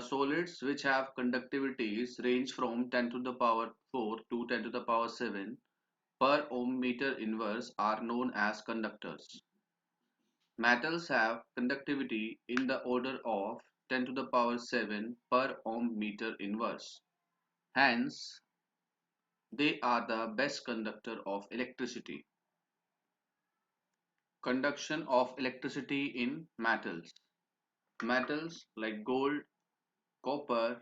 solids which have conductivities range from 10 to the power 4 to 10 to the power 7 per ohm meter inverse are known as conductors. Metals have conductivity in the order of 10 to the power 7 per ohm meter inverse. Hence, they are the best conductor of electricity. Conduction of electricity in metals. Metals like gold, copper,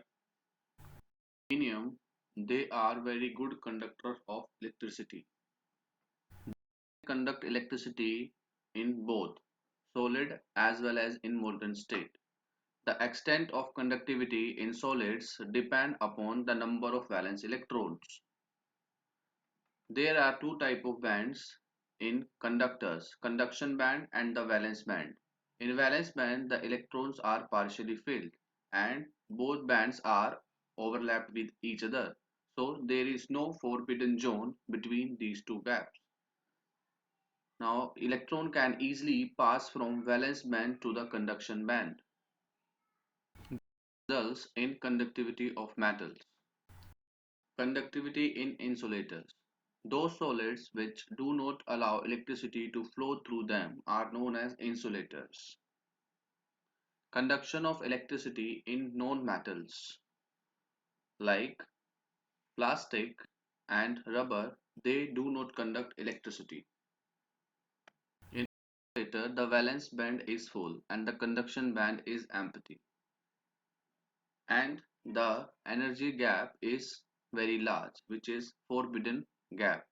aluminum, they are very good conductors of electricity. They conduct electricity in both solid as well as in molten state. The extent of conductivity in solids depend upon the number of valence electrons. There are two types of bands in conductors, conduction band and the valence band. In valence band, the electrons are partially filled and both bands are overlapped with each other. So there is no forbidden zone between these two gaps. Now electron can easily pass from valence band to the conduction band. Results in conductivity of metals. Conductivity in insulators. Those solids which do not allow electricity to flow through them are known as insulators. Conduction of electricity in non-metals like plastic and rubber, they do not conduct electricity. In insulator, the valence band is full and the conduction band is empty, and the energy gap is very large, which is forbidden gap.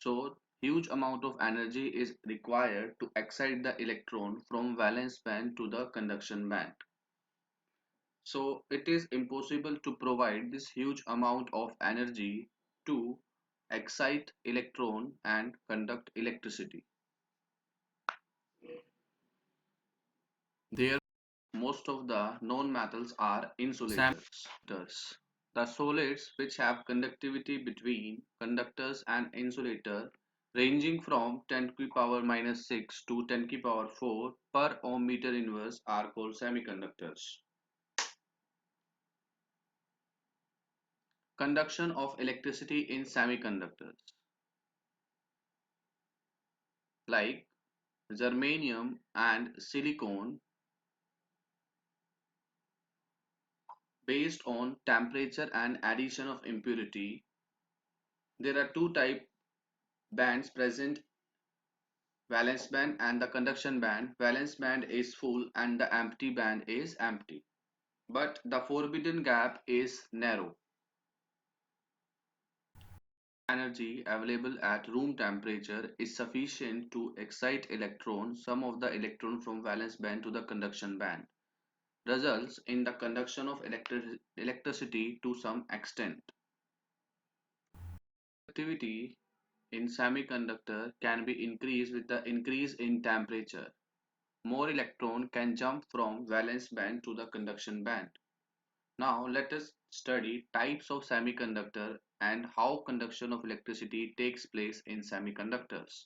So huge amount of energy is required to excite the electron from valence band to the conduction band. So it is impossible to provide this huge amount of energy to excite electron and conduct electricity. There, most of the known metals are insulators. The solids which have conductivity between conductors and insulator ranging from 10 to the power minus 6 to 10 to the power 4 per ohm meter inverse are called semiconductors. Conduction of electricity in semiconductors like germanium and silicon. Based on temperature and addition of impurity, there are two type bands present, valence band and the conduction band. Valence band is full and the empty band is empty, but the forbidden gap is narrow. Energy available at room temperature is sufficient to excite electrons, some of the electron from valence band to the conduction band, results in the conduction of electricity to some extent. Activity in semiconductor can be increased with the increase in temperature. More electron can jump from valence band to the conduction band. Now let us study types of semiconductor and how conduction of electricity takes place in semiconductors.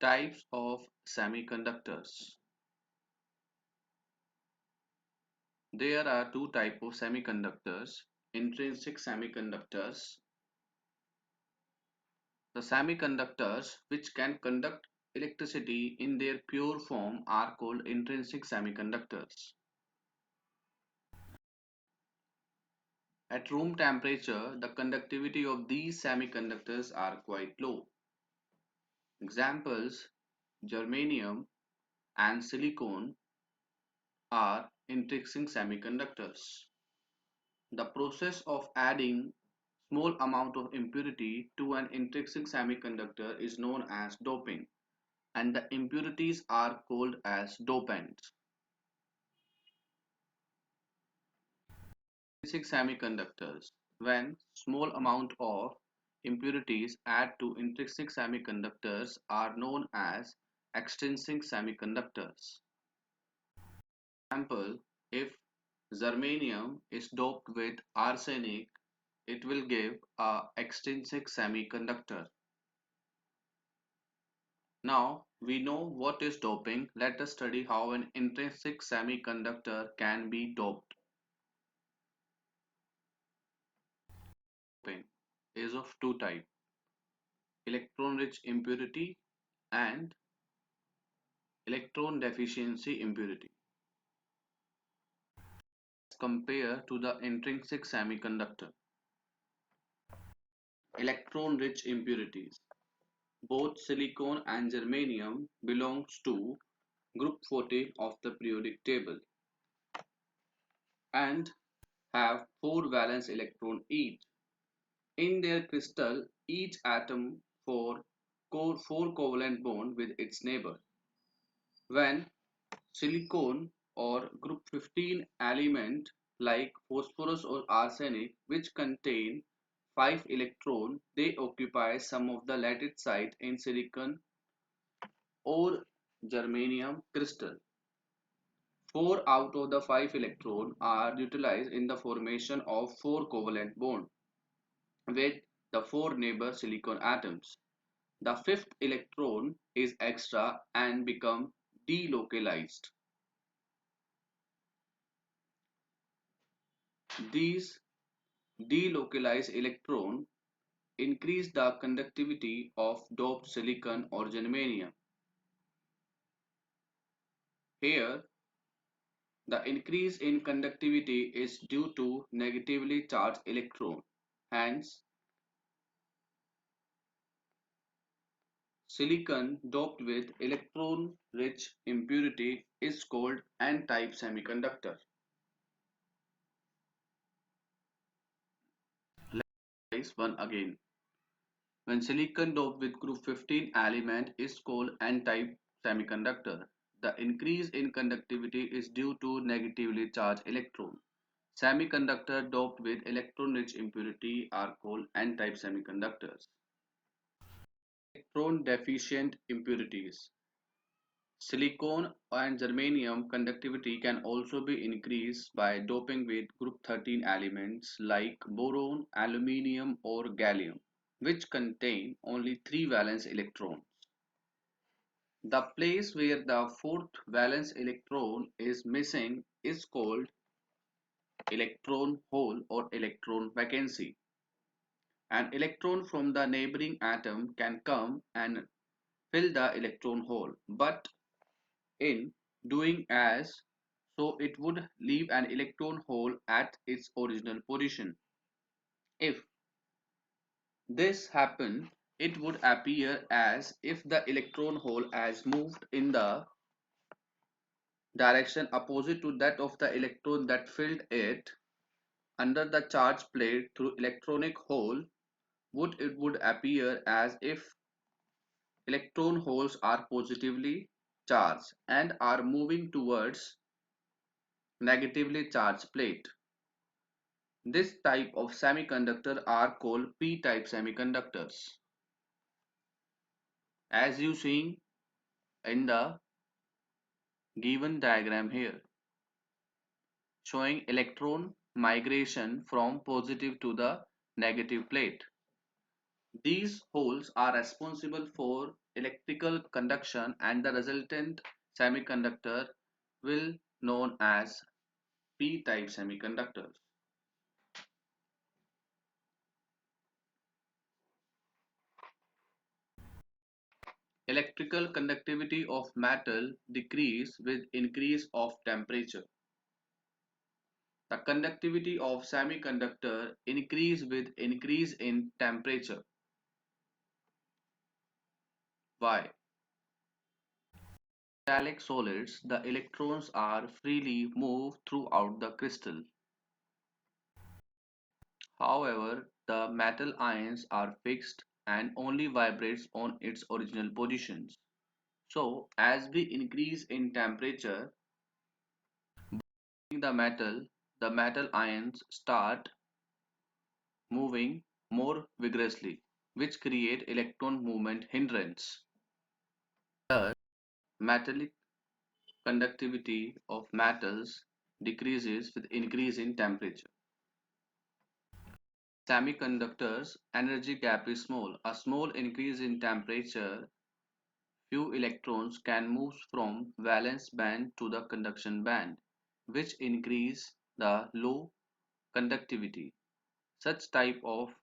Types of semiconductors. There are two types of semiconductors, intrinsic semiconductors. The semiconductors which can conduct electricity in their pure form are called intrinsic semiconductors. At room temperature, the conductivity of these semiconductors are quite low. Examples: germanium and silicon are intrinsic semiconductors. The process of adding small amount of impurity to an intrinsic semiconductor is known as doping, and the impurities are called as dopants. Intrinsic semiconductors. When small amount of impurities add to intrinsic semiconductors are known as extrinsic semiconductors. Example, if germanium is doped with arsenic, it will give a extrinsic semiconductor. Now We know what is doping. Let us study how an intrinsic semiconductor can be doped. Doping is of two types: electron-rich impurity and electron deficiency impurity. Compared to the intrinsic semiconductor. Electron-rich impurities. Both silicon and germanium belongs to group 40 of the periodic table and have 4 valence electron each. In their crystal, each atom for 4 covalent bond with its neighbor. When silicon or group 15 element like phosphorus or arsenic which contain 5 electrons, they occupy some of the lattice site in silicon or germanium crystal. 4 out of the 5 electrons are utilized in the formation of 4 covalent bonds with the 4 neighbor silicon atoms. The fifth electron is extra and become delocalized. These delocalized electrons increase the conductivity of doped silicon or germanium. Here, the increase in conductivity is due to negatively charged electron. Hence, silicon doped with electron-rich impurity is called N-type semiconductor. Let's try one again. When silicon doped with group 15 element is called N-type semiconductor. The increase in conductivity is due to negatively charged electron. Semiconductor doped with electron-rich impurity are called N-type semiconductors. Electron deficient impurities. Silicon and germanium conductivity can also be increased by doping with group 13 elements like boron, aluminium or gallium, which contain only 3 valence electrons. The place where the fourth valence electron is missing is called electron hole or electron vacancy. An electron from the neighboring atom can come and fill the electron hole, but in doing as so it would leave an electron hole at its original position. If this happened, it would appear as if the electron hole has moved in the direction opposite to that of the electron that filled it. Under the charge plate through electronic hole, it would appear as if electron holes are positively charged and are moving towards negatively charged plate. This type of semiconductor are called p-type semiconductors. As you see in the given diagram here, showing electron migration from positive to the negative plate. These holes are responsible for electrical conduction and the resultant semiconductor will known as p-type semiconductors. Electrical conductivity of metal decrease with increase of temperature. The conductivity of semiconductor increase with increase in temperature. Why? Metallic solids, the electrons are freely moved throughout the crystal. However, the metal ions are fixed and only vibrates on its original positions. So, as we increase in temperature, the metal ions start moving more vigorously, which create electron movement hindrance. Thus, metallic conductivity of metals decreases with increase in temperature. Semiconductors energy gap is small. A small increase in temperature few electrons can move from valence band to the conduction band, which increase the low conductivity. Such type of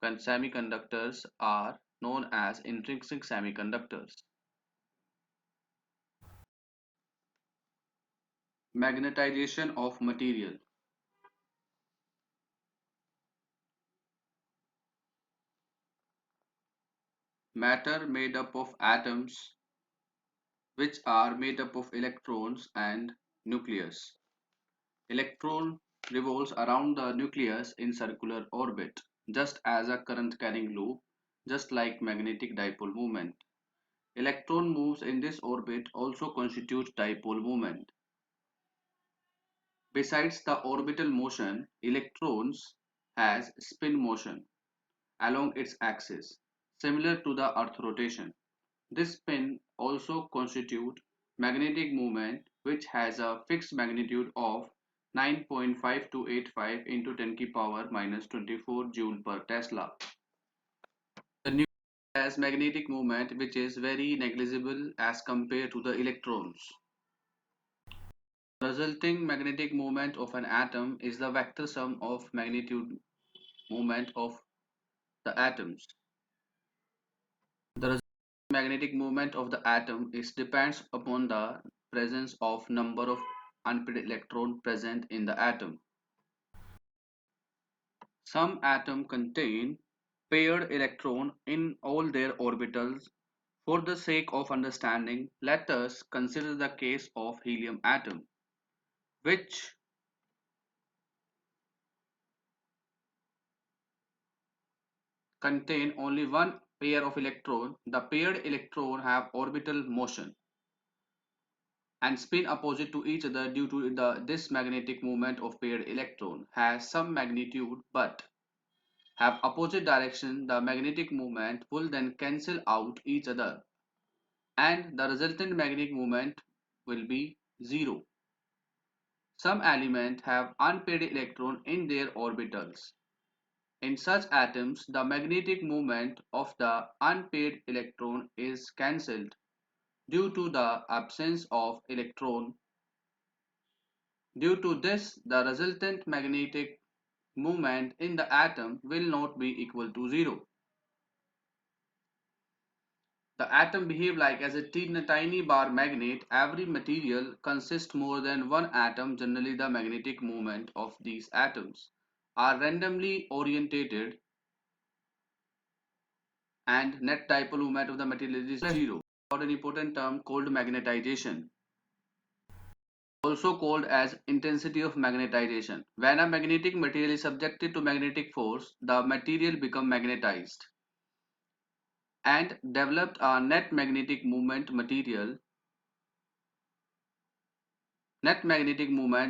semiconductors are known as intrinsic semiconductors. Magnetization of material. Matter made up of atoms which are made up of electrons and nucleus. Electron revolves around the nucleus in circular orbit, just as a current carrying loop, just like magnetic dipole moment. Electron moves in this orbit also constitutes dipole moment. Besides the orbital motion, electrons has spin motion along its axis, similar to the Earth rotation. This spin also constitutes magnetic moment which has a fixed magnitude of 9.5285 into 10 to the power minus 24 joule per Tesla. The nucleus has magnetic moment which is very negligible as compared to the electrons. The resulting magnetic moment of an atom is the vector sum of magnitude moment of the atoms. The magnetic moment of the atom is depends upon the presence of number of unpaired electron present in the atom. Some atoms contain paired electron in all their orbitals. For the sake of understanding, let us consider the case of helium atom, which contain only one pair of electron. The paired electron have orbital motion and spin opposite to each other due to this magnetic moment of paired electron has some magnitude but have opposite direction. The magnetic moment will then cancel out each other and the resultant magnetic moment will be zero. Some elements have unpaired electron in their orbitals. In such atoms, the magnetic moment of the unpaired electron is cancelled due to the absence of electron. Due to this, the resultant magnetic moment in the atom will not be equal to zero. The atom behave like as a tiny bar magnet. Every material consists more than one atom. Generally, the magnetic moment of these atoms are randomly orientated and net dipole moment of the material is zero. About an important term called magnetization, also called as intensity of magnetization. When a magnetic material is subjected to magnetic force, the material becomes magnetized and developed a net magnetic moment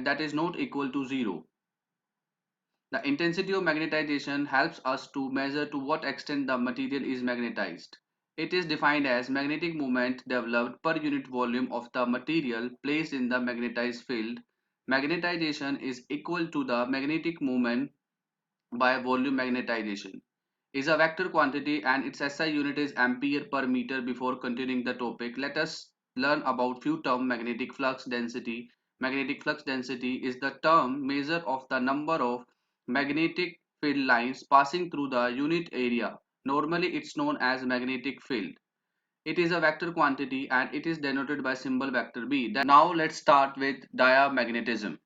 that is not equal to zero. The intensity of magnetization helps us to measure to what extent the material is magnetized. It is defined as magnetic moment developed per unit volume of the material placed in the magnetized field. Magnetization is equal to the magnetic moment by volume. Magnetization is a vector quantity and its SI unit is ampere per meter. Before continuing the topic, let us learn about few terms. Magnetic flux density. Magnetic flux density is the term measure of the number of magnetic field lines passing through the unit area. Normally it's known as magnetic field. It is a vector quantity and it is denoted by symbol vector B. Now let's start with diamagnetism.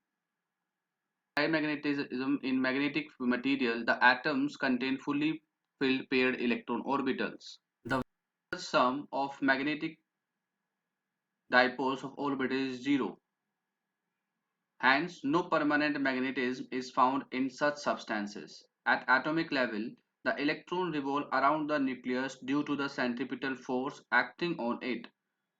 Diamagnetism in magnetic material, the atoms contain fully filled paired electron orbitals. The sum of magnetic dipoles of orbitals is zero. Hence, no permanent magnetism is found in such substances. At atomic level, the electron revolve around the nucleus due to the centripetal force acting on it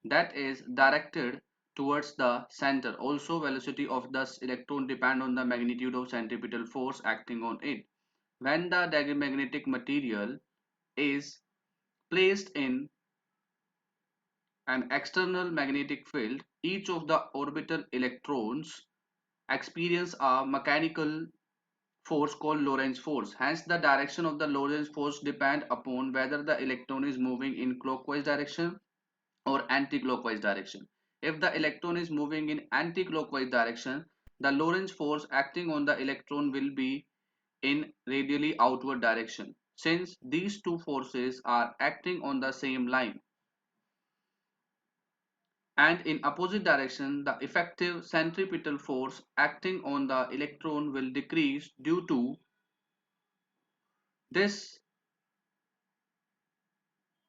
that is directed towards the center. Also, velocity of the electron depend on the magnitude of centripetal force acting on it. When the diamagnetic material is placed in an external magnetic field, each of the orbital electrons experience a mechanical force called Lorentz force. Hence, the direction of the Lorentz force depend upon whether the electron is moving in clockwise direction or anti-clockwise direction. If the electron is moving in anti-clockwise direction, the Lorentz force acting on the electron will be in radially outward direction. Since these two forces are acting on the same line and in opposite direction, the effective centripetal force acting on the electron will decrease. Due to this,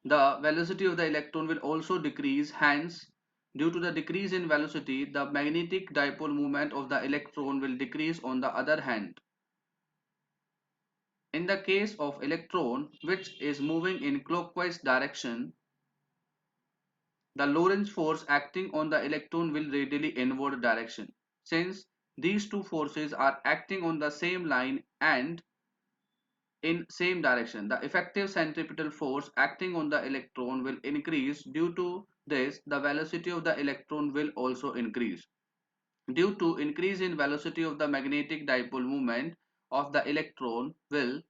the velocity of the electron will also decrease. Hence, due to the decrease in velocity, the magnetic dipole moment of the electron will decrease on the other hand. In the case of electron which is moving in clockwise direction, the Lorentz force acting on the electron will radially inward direction. Since these two forces are acting on the same line and in same direction, the effective centripetal force acting on the electron will increase. Due to this, the velocity of the electron will also increase. Due to increase in velocity of the magnetic dipole moment of the electron will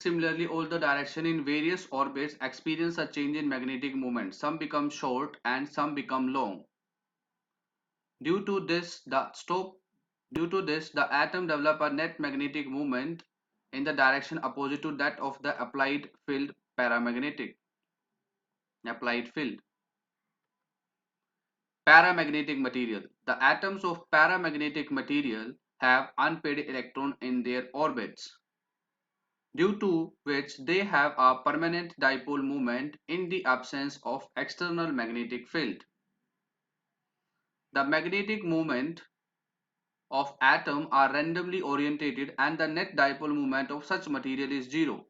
similarly all the direction in various orbits experience a change in magnetic moment. Some become short and some become long. Due to this, the atom develop a net magnetic moment in the direction opposite to that of the applied field paramagnetic. Applied field. Paramagnetic material. The atoms of paramagnetic material have unpaired electron in their orbits, due to which they have a permanent dipole moment in the absence of external magnetic field. The magnetic moment of atom are randomly orientated and the net dipole moment of such material is zero.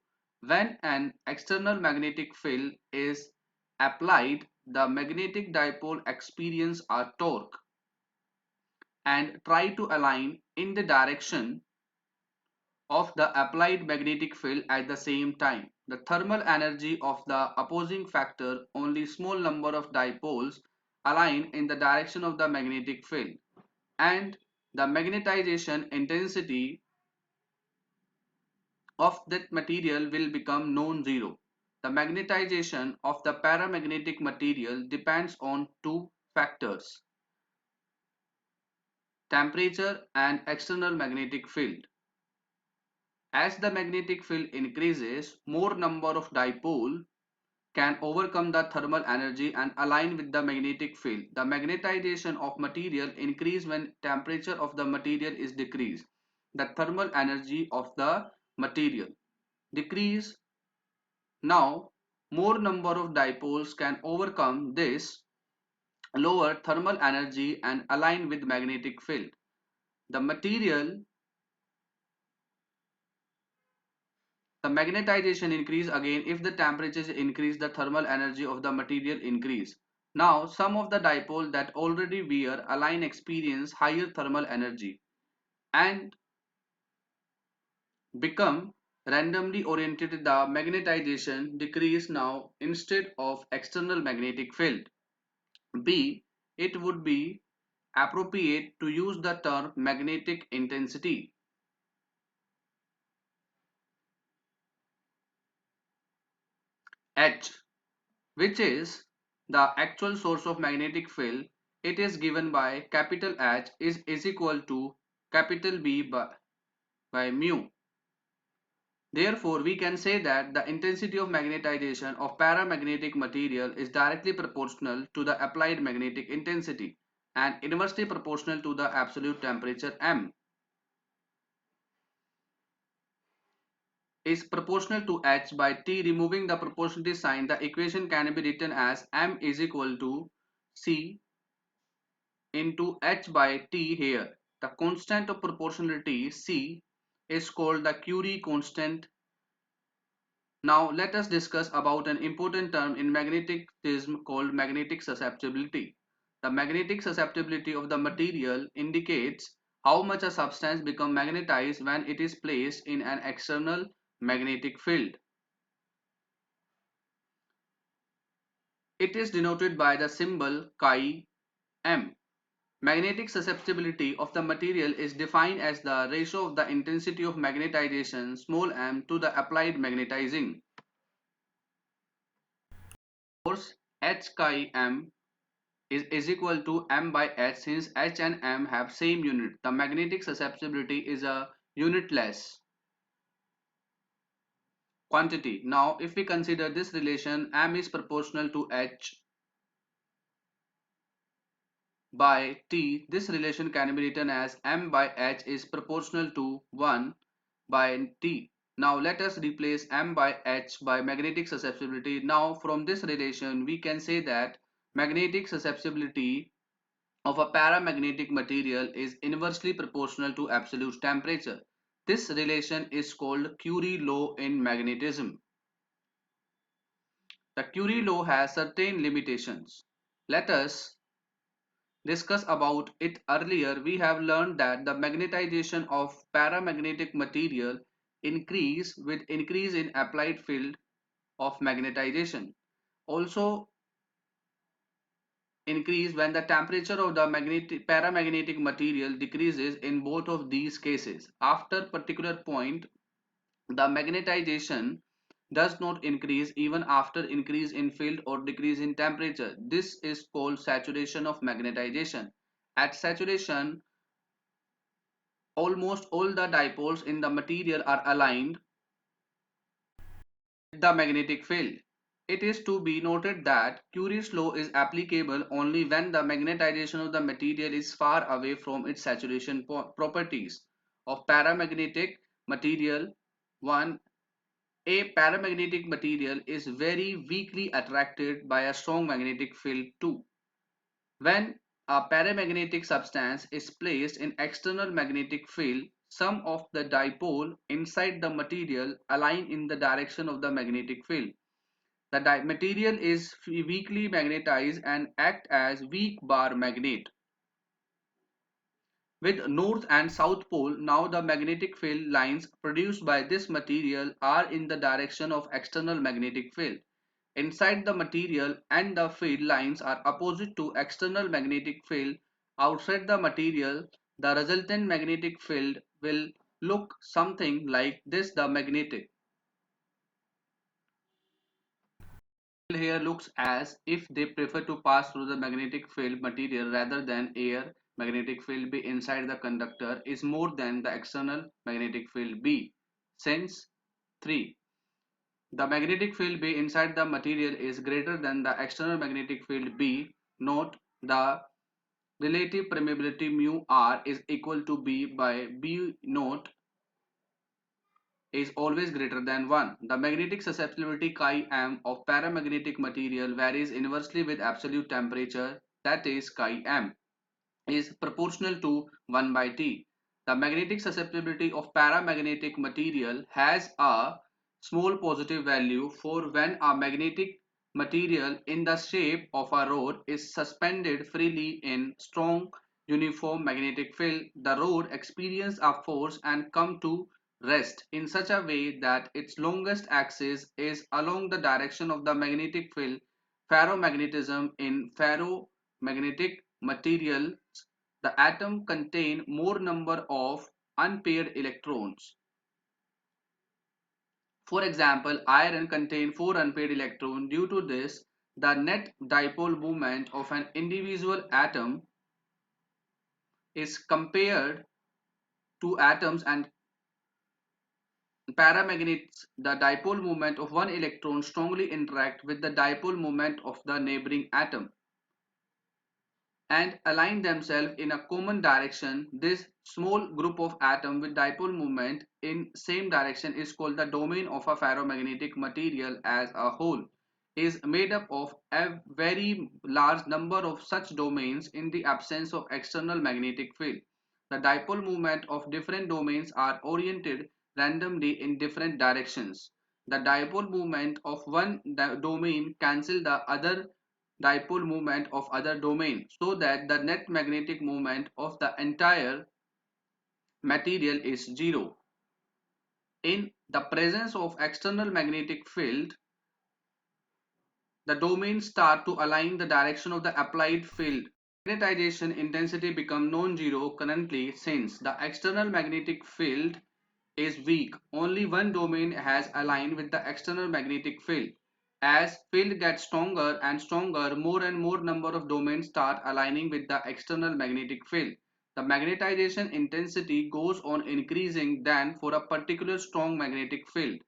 When an external magnetic field is applied, the magnetic dipole experience a torque and try to align in the direction of the applied magnetic field at the same time. The thermal energy of the opposing factor, only small number of dipoles align in the direction of the magnetic field, and the magnetization intensity of that material will become non-zero. The magnetization of the paramagnetic material depends on two factors: temperature and external magnetic field. As the magnetic field increases, more number of dipole can overcome the thermal energy and align with the magnetic field. The magnetization of material increase when temperature of the material is decreased. The thermal energy of the material decrease. Now, more number of dipoles can overcome this lower thermal energy and align with magnetic field. The material The magnetization increase again if the temperatures increase, the thermal energy of the material increase. Now some of the dipole that already were aligned experience higher thermal energy and become randomly oriented. The magnetization decrease now instead of external magnetic field. B. It would be appropriate to use the term magnetic intensity. H, which is the actual source of magnetic field. It is given by capital H is equal to capital B by mu. Therefore, we can say that the intensity of magnetization of paramagnetic material is directly proportional to the applied magnetic intensity and inversely proportional to the absolute temperature M is proportional to H by T. Removing the proportionality sign, the equation can be written as M is equal to C into H by T. Here the constant of proportionality C is called the Curie constant. Now let us discuss about an important term in magnetism called magnetic susceptibility. The magnetic susceptibility of the material indicates how much a substance becomes magnetized when it is placed in an external magnetic field. It is denoted by the symbol chi m. Magnetic susceptibility of the material is defined as the ratio of the intensity of magnetization small m to the applied magnetizing force H chi m is equal to m by h. Since h and m have same unit, the magnetic susceptibility is a unitless quantity. Now if we consider this relation, m is proportional to h by t, this relation can be written as m by h is proportional to 1 by t. Now let us replace m by h by magnetic susceptibility. Now from this relation we can say that magnetic susceptibility of a paramagnetic material is inversely proportional to absolute temperature. This relation is called Curie law in magnetism. The Curie law has certain limitations. Let us discuss about it. Earlier we have learned that the magnetization of paramagnetic material increase with increase in applied field of magnetization. Also increase when the temperature of the paramagnetic material decreases. In both of these cases, after particular point, the magnetization does not increase even after increase in field or decrease in temperature. This is called saturation of magnetization. At saturation, almost all the dipoles in the material are aligned the magnetic field. It is to be noted that Curie's law is applicable only when the magnetization of the material is far away from its saturation properties. Of paramagnetic material, 1. A paramagnetic material is very weakly attracted by a strong magnetic field. 2. When a paramagnetic substance is placed in external magnetic field, some of the dipole inside the material align in the direction of the magnetic field. The material is weakly magnetized and act as weak bar magnet. With north and south pole, now the magnetic field lines produced by this material are in the direction of external magnetic field. Inside the material and the field lines are opposite to external magnetic field. Outside the material, the resultant magnetic field will look something like this. The magnetic field here looks as if they prefer to pass through the magnetic field material rather than air. Magnetic field B inside the conductor is more than the external magnetic field B. Since 3. The magnetic field B inside the material is greater than the external magnetic field B. Note the relative permeability mu R is equal to B by B naught is always greater than 1. The magnetic susceptibility chi m of paramagnetic material varies inversely with absolute temperature, that is chi m is proportional to 1 by T. The magnetic susceptibility of paramagnetic material has a small positive value for when a magnetic material in the shape of a rod is suspended freely in strong uniform magnetic field. The rod experiences a force and come to rest in such a way that its longest axis is along the direction of the magnetic field. Ferromagnetism in ferromagnetic material, the atom contain more number of unpaired electrons. For example, iron contain 4 unpaired electrons. Due to this, the net dipole moment of an individual atom is compared to atoms and paramagnets. The dipole moment of one electron strongly interact with the dipole moment of the neighboring atom and align themselves in a common direction. This small group of atoms with dipole moment in same direction is called the domain of a ferromagnetic material. As a whole is made up of a very large number of such domains. In the absence of external magnetic field, the dipole moment of different domains are oriented randomly in different directions. The dipole moment of one domain cancel the other dipole moment of other domain, so that the net magnetic moment of the entire material is zero. In the presence of external magnetic field, the domains start to align the direction of the applied field Magnetization intensity become non-zero currently since the external magnetic field is weak. Only one domain has aligned with the external magnetic field. As field gets stronger and stronger, more and more number of domains start aligning with the external magnetic field. The magnetization intensity goes on increasing then for a particular strong magnetic field.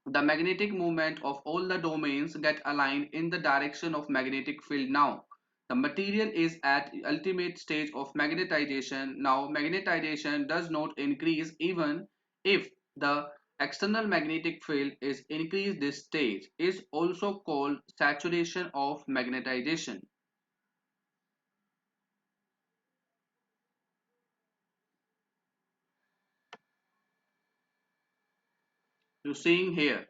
The magnetic movement of all the domains get aligned in the direction of magnetic field now. The material is at ultimate stage of magnetization. Now magnetization does not increase even if the external magnetic field is increased. This stage is also called saturation of magnetization. You're seeing here.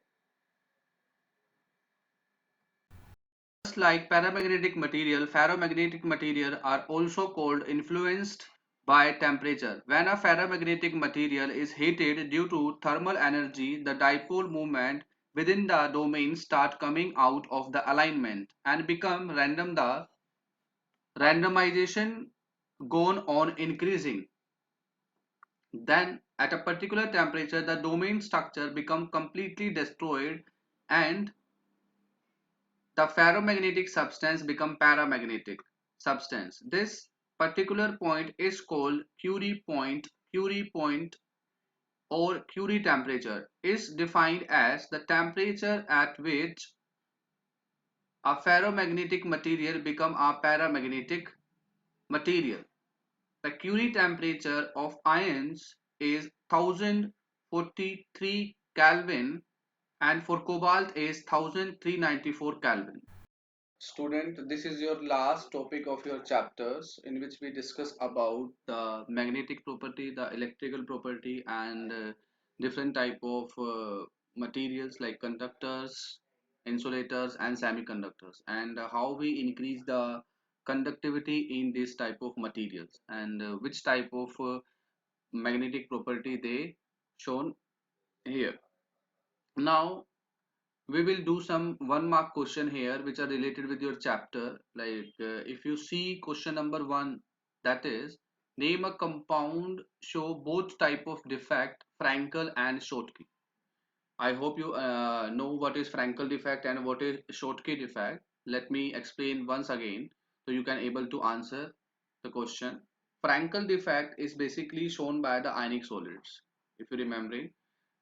Just like paramagnetic material, ferromagnetic material are also called influenced by temperature. When a ferromagnetic material is heated due to thermal energy, the dipole moment within the domain start coming out of the alignment and become random. The randomization gone on increasing. Then at a particular temperature, the domain structure become completely destroyed and the ferromagnetic substance become paramagnetic substance. This particular point is called Curie point. Curie point or Curie temperature is defined as the temperature at which a ferromagnetic material become a paramagnetic material. The Curie temperature of ions is 1043 Kelvin and for cobalt is 1394 Kelvin. Student, this is your last topic of your chapters in which we discuss about the magnetic property, the electrical property and different type of materials like conductors, insulators and semiconductors and how we increase the conductivity in this type of materials and which type of magnetic property they shown here. Now we will do some 1 mark question here which are related with your chapter like if you see question number 1, that is name a compound show both type of defect Frankel and Schottky. I hope you know what is Frankel defect and what is Schottky defect. Let me explain once again so you can able to answer the question. Frankel defect is basically shown by the ionic solids if you remembering,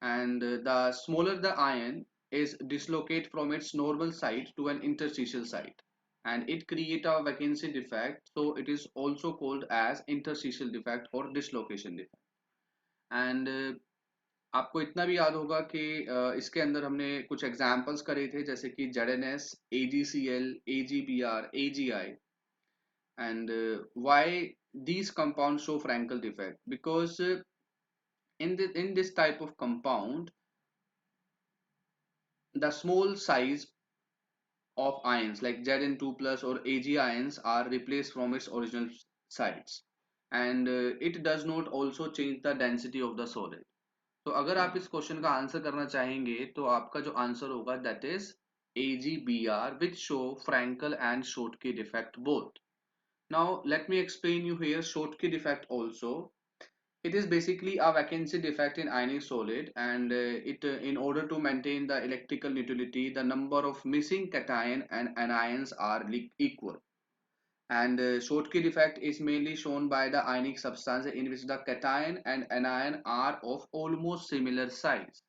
and the smaller the ion is dislocate from its normal site to an interstitial site and it create a vacancy defect, so it is also called as interstitial defect or dislocation defect. And आपको इतना भी याद होगा कि इसके अंदर हमने कुछ एग्जाम्पल्स करे थे जैसे कि ZNS, AgCl, AgBr, AgI, and why these compounds show Frankel defect because in this type of compound the small size of ions like Zn2 plus or Ag ions are replaced from its original sites and it does not also change the density of the solid. तो अगर आप इस question का answer करना चाहेंगे तो आपका जो आंसर होगा that is AgBr which show Frankel and Schottky defect both. Now let me explain you here Schottky defect also. It is basically a vacancy defect in ionic solid and in order to maintain the electrical neutrality the number of missing cation and anions are equal. And Schottky defect is mainly shown by the ionic substance in which the cation and anion are of almost similar size.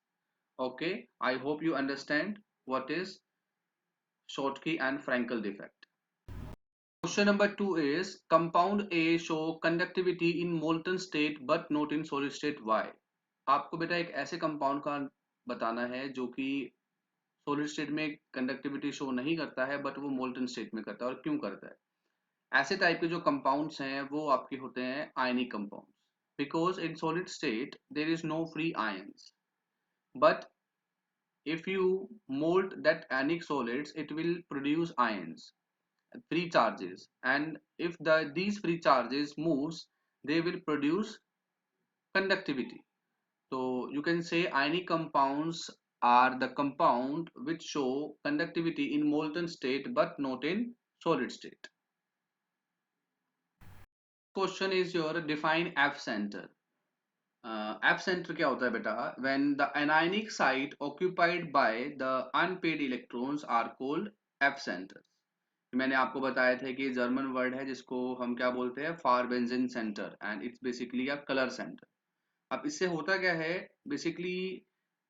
Okay, I hope you understand what is Schottky and Frankel defect. Question number 2 is compound A show conductivity in molten state but not in solid state. Why? आपको बेटा एक ऐसे compound का बताना है जो कि solid state में कंडक्टिविटी शो नहीं करता है बट वो मोल्टन स्टेट में करता है और क्यों करता है. ऐसे टाइप के जो कंपाउंड्स हैं वो आपके होते हैं ionic compounds because in solid state there is no free ions but if you mold that ionic solids it will produce ions, free charges, and if these free charges moves they will produce conductivity. So you can say ionic compounds are the compound which show conductivity in molten state but not in solid state. Question is your define F centre. F centre क्या होता है बेटा? When the anionic site occupied by the unpaired electrons are called F centre. मैंने आपको बताया था कि German word है जिसको हम क्या बोलते हैं, फारबेंजीन centre, and it's basically a colour centre. अब इससे होता क्या है basically,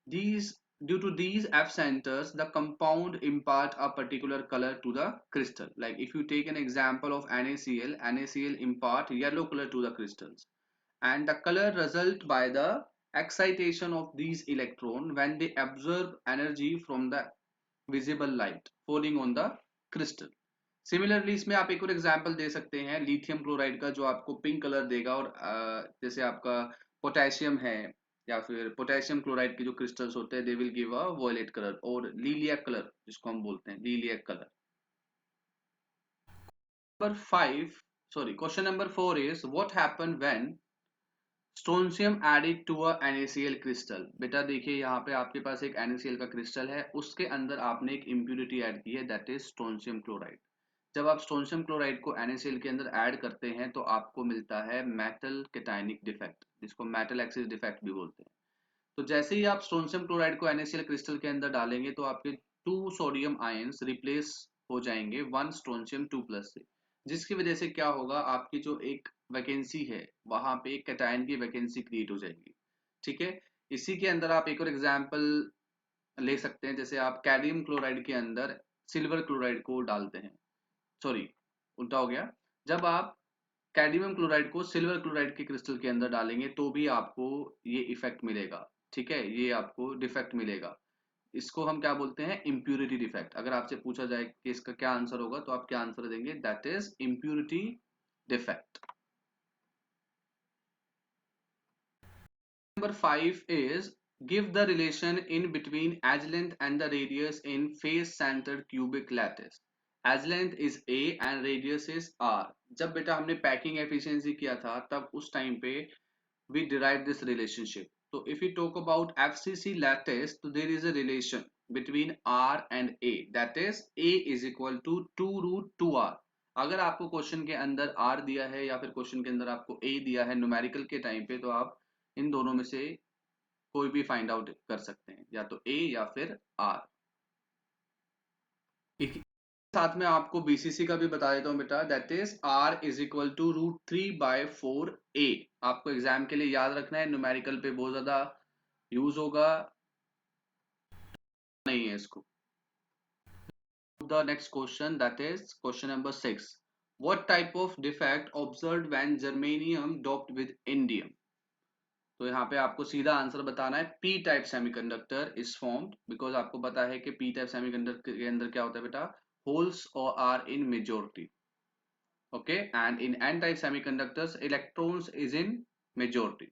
these due to these F centers the compound impart a particular color to the crystal. Like if you take an example of NaCl impart yellow color to the crystals, and the color result by the excitation of these electron when they absorb energy from the visible light falling on the crystal. Similarly इसमें आप एक और example दे सकते हैं lithium chloride का, जो आपको pink colour देगा, और जैसे आपका पोटेशियम है या फिर पोटेशियम क्लोराइड के जो क्रिस्टल्स होते हैं they will give a violet colour और लीलियक कलर, जिसको हम बोलते हैं lilac colour. Number 5, sorry, question number 4 is what happen when strontium added to a NaCl crystal. बेटा देखिए यहाँ पे आपके पास एक NaCl का क्रिस्टल है, उसके अंदर आपने एक इम्प्यूरिटी ऐड की है, दैट इज स्ट्रोंशियम क्लोराइड। जब आप स्ट्रोंशियम क्लोराइड को NaCl के अंदर ऐड करते हैं तो आपको मिलता है मेटल कैटायनिक डिफेक्ट, जिसको मेटल एक्सिस डिफेक्ट भी बोलते हैं। तो जैसे ही आप स्ट्रोंशियम क्लोराइड को NaCl क्रिस्टल के अंदर डालेंगे तो आपके 2 सोडियम आयंस रिप्लेस हो जाएंगे 1 स्ट्रोंशियम 2 प्लस से, जिसकी वजह से क्या होगा, आपकी जो एक वैकेंसी है वहां पे एक कैटायन की वैकेंसी क्रिएट हो जाएगी। ठीक है, इसी के अंदर आप एक और एग्जांपल ले सकते हैं, जैसे आप कैडमियम क्लोराइड के अंदर सिल्वर क्लोराइड को डालते हैं, सॉरी उल्टा हो गया, जब आप कैडमियम क्लोराइड को सिल्वर क्लोराइड के क्रिस्टल के अंदर डालेंगे तो भी आपको ये इफेक्ट मिलेगा। ठीक है, ये आपको डिफेक्ट मिलेगा। इसको हम क्या बोलते हैं, इम्प्यूरिटी डिफेक्ट। अगर आपसे पूछा जाए कि इसका क्या आंसर होगा तो आप क्या आंसर देंगे, that is impurity defect. Number 5 is give the relation in between edge length and the radius in face-centered cubic lattice. Edge length is A and radius is R. जब बेटा हमने पैकिंग एफिशिएंसी किया था तब उस time पे we derived this relationship. So if we talk about FCC lattice, so there is a relation between R and A, that is A is equal to 2 root 2R. अगर आपको question के अंदर R दिया है या फिर question के अंदर आपको A दिया है न्यूमेरिकल के टाइम पे, तो आप इन दोनों में से कोई भी फाइंड आउट कर सकते हैं, या तो A या फिर R। साथ में आपको BCC का भी बता देता हूं बेटा, that is R is equal to √3/4A। आपको एग्जाम के लिए याद रखना है, न्यूमेरिकल पे बहुत ज्यादा यूज होगा नहीं है इसको। The next question, that is question number 6, what type of defect observed when germanium doped with indium. तो यहाँ पे आपको सीधा आंसर बताना है, P type semiconductor is formed, because आपको पता है कि पी टाइप सेमीकंडक्टर के अंदर क्या होता है बेटा, होल्स और are in majority. Okay, and in N type semiconductors electrons is in majority.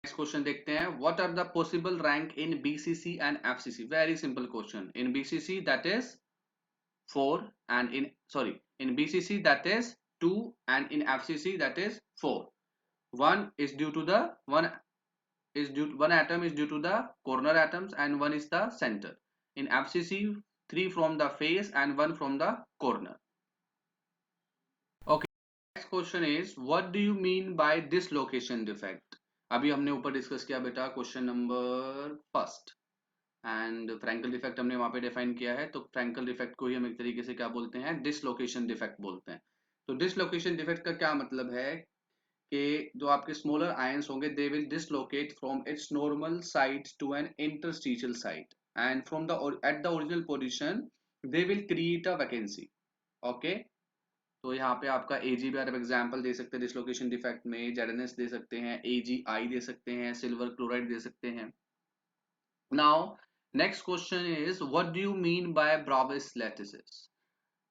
Next question देखते हैं, what are the possible rank in BCC and FCC। Very simple question, in BCC that is 4 and in BCC that is 2 and in FCC that is 4. One is due to the one atom is due to the corner atoms and one is the center. In FCC 3 from the face and 1 from the corner. Okay, next question is what do you mean by dislocation defect? अभी हमने ऊपर discuss किया बेटा question number first, and Frenkel defect हमने वहां पे define किया है, तो फ्रैंकल डिफेक्ट को ही हम एक तरीके से क्या बोलते हैं, डिसलोकेशन डिफेक्ट बोलते हैं। तो डिसलोकेशन डिफेक्ट का क्या मतलब है कि जो आपके स्मॉलर आयंस होंगे they will dislocate from its normal site to an interstitial site and from the at the original position they will create a vacancy. Okay, तो यहाँ पे आपका AgB आप एग्जांपल दे सकते हैं डिसलोकेशन डिफेक्ट में, ZnS दे सकते हैं, AgI दे सकते हैं, सिल्वर क्लोराइड दे सकते हैं। Now, next question is what do you mean by Bravais lattices?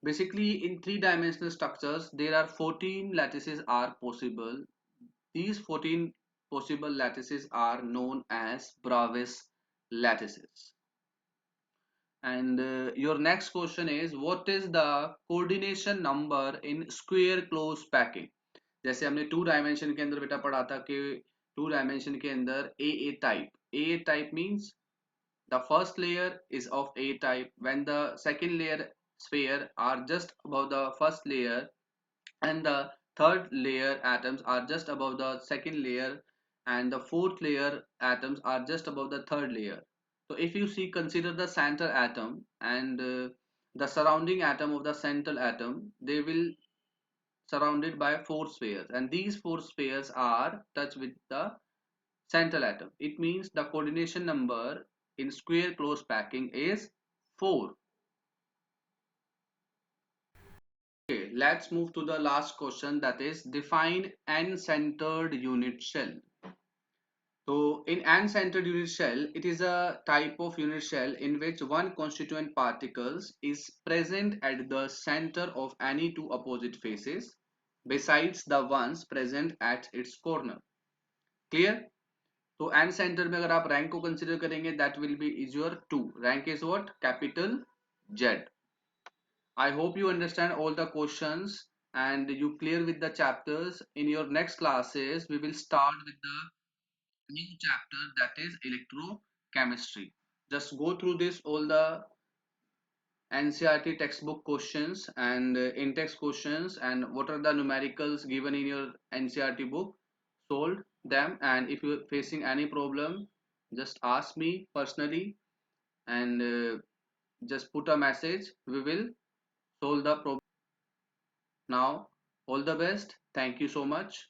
Basically, in three-dimensional structures, there are 14 lattices are possible. These 14 possible lattices are known as Bravais lattices. And your next question is what is the coordination number in square close packing? जैसे हमने 2 dimension के अंदर बेटा पढ़ा था कि 2 dimension के अंदर AA type means the first layer is of A type. When the second layer sphere are just above the first layer, and the third layer atoms are just above the second layer, and the fourth layer atoms are just above the third layer. So if you see, consider the center atom and the surrounding atom of the central atom, they will surrounded by four spheres, and these four spheres are touched with the central atom. It means the coordination number in square close packing is 4. Okay, let's move to the last question, that is define n-centered unit shell. So in n-centered unit shell, it is a type of unit shell in which one constituent particles is present at the center of any two opposite faces besides the ones present at its corner. Clear? तो and centre में अगर आप rank को consider करेंगे, that will be is your 2. Rank is what? Capital Z. I hope you understand all the questions and you clear with the chapters. In your next classes, we will start with the new chapter, that is electrochemistry. Just go through this all the NCRT textbook questions and in-text questions, and what are the numericals given in your NCRT book. Solve them, and if you are facing any problem, just ask me personally, and just put a message. We will solve the problem. Now, all the best. Thank you so much.